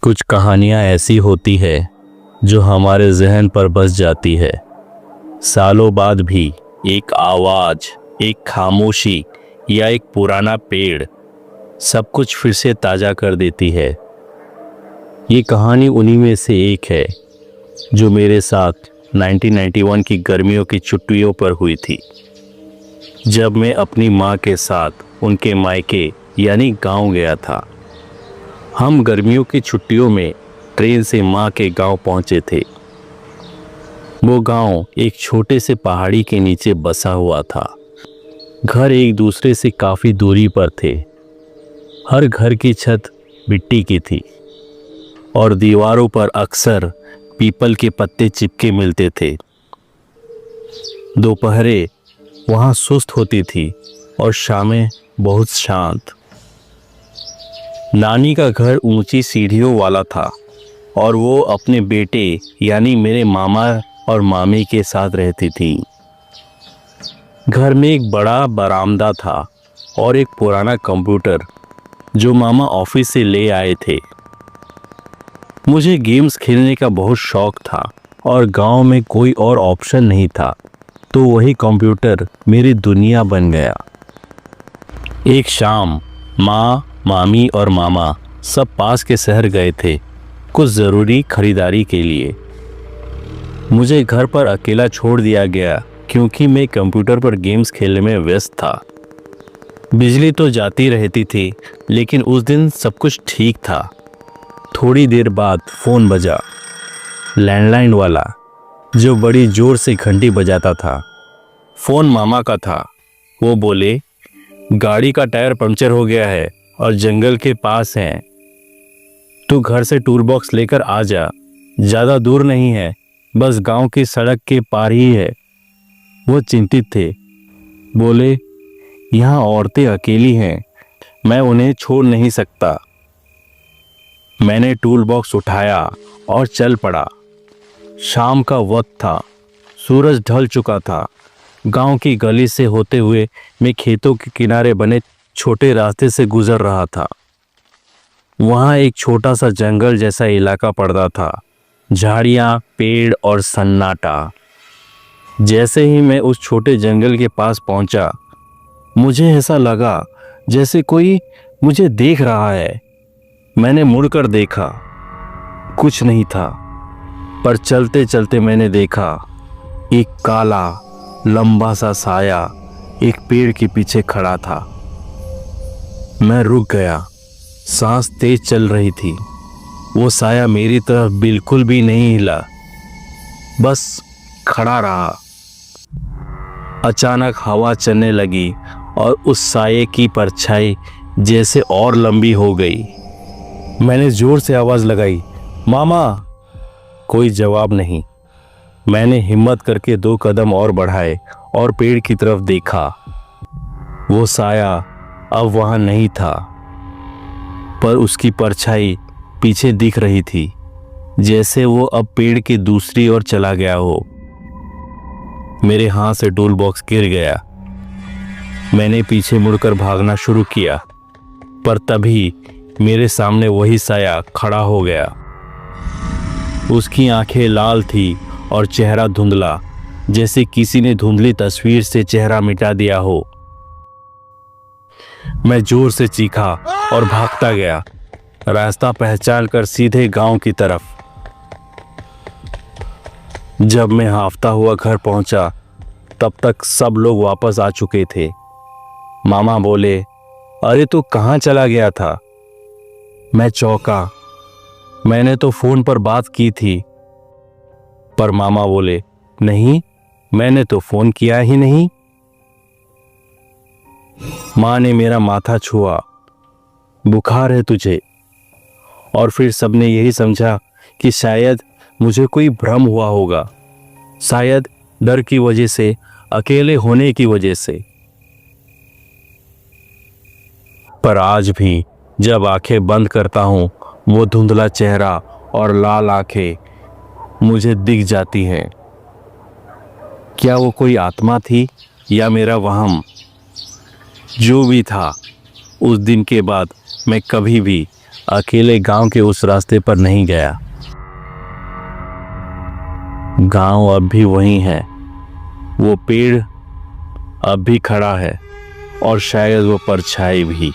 कुछ कहानियाँ ऐसी होती है जो हमारे जहन पर बस जाती है। सालों बाद भी एक आवाज़, एक खामोशी या एक पुराना पेड़ सब कुछ फिर से ताज़ा कर देती है। ये कहानी उन्हीं में से एक है जो मेरे साथ 1991 की गर्मियों की छुट्टियों पर हुई थी, जब मैं अपनी माँ के साथ उनके मायके यानी गांव गया था। हम गर्मियों की छुट्टियों में ट्रेन से माँ के गांव पहुँचे थे। वो गांव एक छोटे से पहाड़ी के नीचे बसा हुआ था। घर एक दूसरे से काफ़ी दूरी पर थे। हर घर की छत मिट्टी की थी और दीवारों पर अक्सर पीपल के पत्ते चिपके मिलते थे। दोपहरें वहाँ सुस्त होती थी और शामें बहुत शांत। नानी का घर ऊंची सीढ़ियों वाला था और वो अपने बेटे यानी मेरे मामा और मामी के साथ रहती थी। घर में एक बड़ा बरामदा था और एक पुराना कंप्यूटर जो मामा ऑफिस से ले आए थे। मुझे गेम्स खेलने का बहुत शौक था और गांव में कोई और ऑप्शन नहीं था, तो वही कंप्यूटर मेरी दुनिया बन गया। एक शाम माँ, मामी और मामा सब पास के शहर गए थे कुछ ज़रूरी खरीदारी के लिए। मुझे घर पर अकेला छोड़ दिया गया क्योंकि मैं कंप्यूटर पर गेम्स खेलने में व्यस्त था। बिजली तो जाती रहती थी, लेकिन उस दिन सब कुछ ठीक था। थोड़ी देर बाद फ़ोन बजा, लैंडलाइन वाला, जो बड़ी ज़ोर से घंटी बजाता था। फ़ोन मामा का था। वो बोले, गाड़ी का टायर पंक्चर हो गया है और जंगल के पास हैं। तू घर से टूल बॉक्स लेकर आ जा, ज़्यादा दूर नहीं है, बस गांव की सड़क के पार ही है। वो चिंतित थे। बोले, यहाँ औरतें अकेली हैं, मैं उन्हें छोड़ नहीं सकता। मैंने टूल बॉक्स उठाया और चल पड़ा। शाम का वक्त था, सूरज ढल चुका था। गांव की गली से होते हुए मैं खेतों के किनारे बने छोटे रास्ते से गुजर रहा था। वहाँ एक छोटा सा जंगल जैसा इलाका पड़ता था, झाड़ियाँ, पेड़ और सन्नाटा। जैसे ही मैं उस छोटे जंगल के पास पहुँचा, मुझे ऐसा लगा जैसे कोई मुझे देख रहा है। मैंने मुड़कर देखा, कुछ नहीं था, पर चलते चलते मैंने देखा एक काला लंबा सा साया एक पेड़ के पीछे खड़ा था। मैं रुक गया, सांस तेज चल रही थी। वो साया मेरी तरफ बिल्कुल भी नहीं हिला, बस खड़ा रहा। अचानक हवा चलने लगी और उस साये की परछाई जैसे और लंबी हो गई। मैंने जोर से आवाज़ लगाई, मामा। कोई जवाब नहीं। मैंने हिम्मत करके 2 कदम और बढ़ाए और पेड़ की तरफ देखा। वो साया अब वहाँ नहीं था, पर उसकी परछाई पीछे दिख रही थी, जैसे वो अब पेड़ की दूसरी ओर चला गया हो। मेरे हाथ से टूल बॉक्स गिर गया। मैंने पीछे मुड़कर भागना शुरू किया, पर तभी मेरे सामने वही साया खड़ा हो गया। उसकी आंखें लाल थी और चेहरा धुंधला, जैसे किसी ने धुंधली तस्वीर से चेहरा मिटा दिया हो। मैं जोर से चीखा और भागता गया, रास्ता पहचान कर सीधे गांव की तरफ। जब मैं हांफता हुआ घर पहुंचा, तब तक सब लोग वापस आ चुके थे। मामा बोले, अरे तू कहाँ चला गया था? मैं चौंका। मैंने तो फ़ोन पर बात की थी। पर मामा बोले, नहीं, मैंने तो फ़ोन किया ही नहीं। माँ ने मेरा माथा छुआ, बुखार है तुझे। और फिर सबने यही समझा कि शायद मुझे कोई भ्रम हुआ होगा, शायद डर की वजह से, अकेले होने की वजह से। पर आज भी जब आंखें बंद करता हूँ, वो धुंधला चेहरा और लाल आंखें मुझे दिख जाती हैं। क्या वो कोई आत्मा थी या मेरा वहम? जो भी था, उस दिन के बाद मैं कभी भी अकेले गांव के उस रास्ते पर नहीं गया। गांव अब भी वही है, वो पेड़ अब भी खड़ा है और शायद वो परछाई भी।